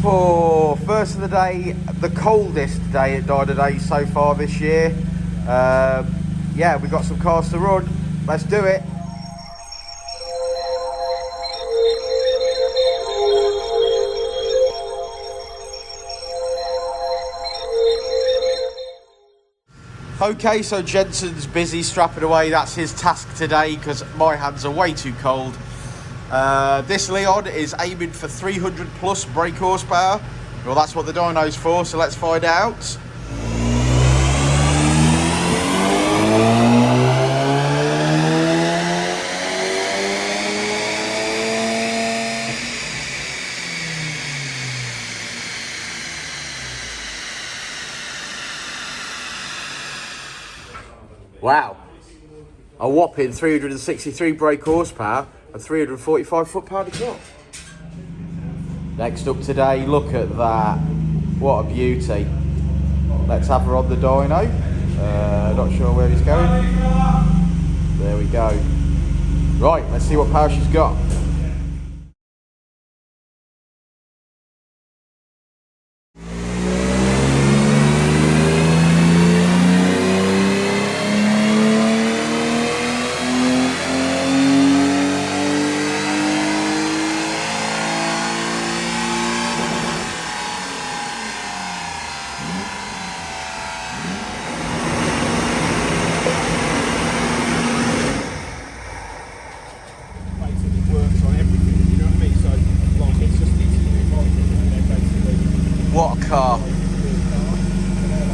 Oh, first of the day, the coldest day at Dynodaze so far this year. Yeah, we've got some cars to run. Let's do it. Okay, so Jensen's busy strapping away. That's his task today because my hands are way too cold. This Leon is aiming for 300 plus brake horsepower. Well, that's what the dyno's for, so let's find out. Wow, a whopping 363 brake horsepower and 345 foot-pound of torque. Next up today, look at that. What a beauty. Let's have her on the dyno. Not sure where he's going. There we go. Right, let's see what power she's got. What a car.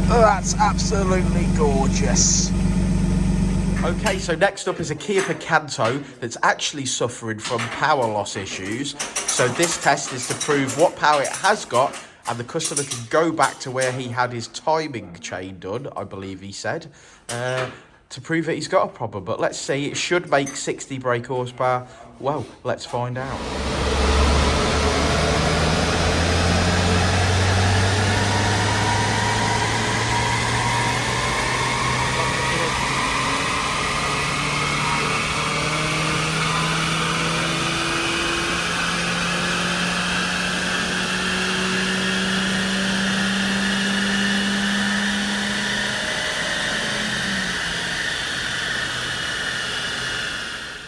That's absolutely gorgeous. Okay, so next up is a Kia Picanto that's actually suffering from power loss issues. So this test is to prove what power it has got, and the customer can go back to where he had his timing chain done, I believe he said, to prove that he's got a problem. But let's see, it should make 60 brake horsepower. Well, let's find out.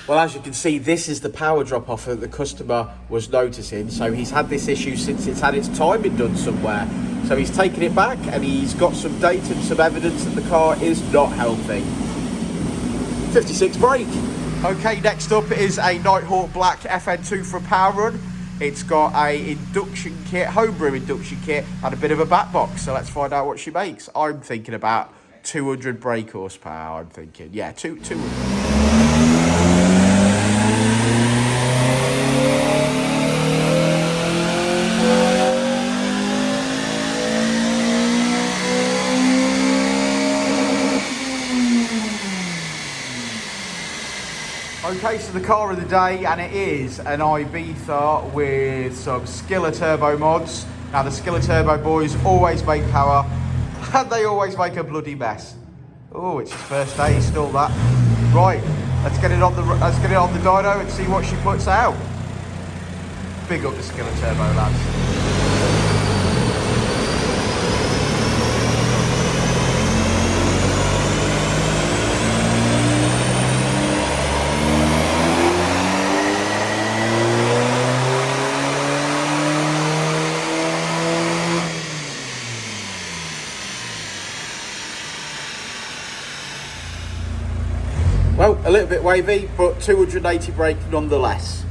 Well, as you can see, this is the power drop off that the customer was noticing. So he's had this issue since it's had its timing done somewhere. So he's taken it back and he's got some data and some evidence that the car is not healthy. 56 brake. Okay, next up is a Nighthawk Black FN2 for a power run. It's got a induction kit, homebrew induction kit, and a bit of a back box. So let's find out what she makes. I'm thinking about 200 brake horsepower, I'm thinking. Yeah, 200. Okay, so the car of the day, and it is an Ibiza with some Skiller Turbo mods. Now the Skiller Turbo boys always make power, and they always make a bloody mess. Oh, it's his first day, still that. Right, let's get it on the dyno and see what she puts out. Big up the Skiller Turbo lads. Well, a little bit wavy, but 280 brake nonetheless.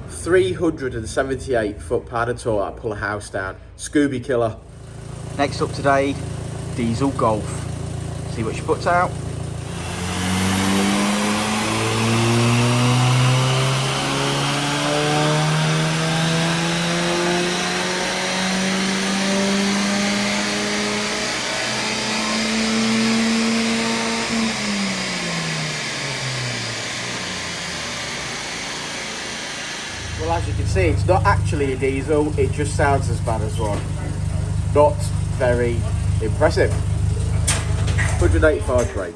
378 foot-pound of torque, pull a house down. Scooby killer. Next up today, diesel Golf. See what she puts out. Well, as you can see, it's not actually a diesel, it just sounds as bad as one. Not very impressive. 185 brake.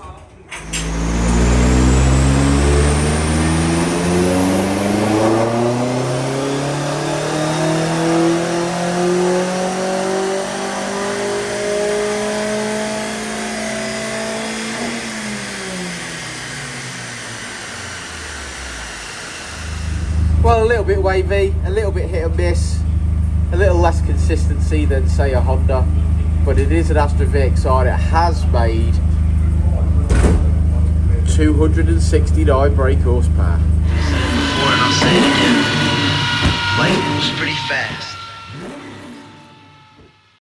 little bit wavy, a little bit hit and miss, a little less consistency than say a Honda, but it is an Astra VXR. It has made 269 brake horsepower. I've said it before and I'll say it again. Life moves pretty fast.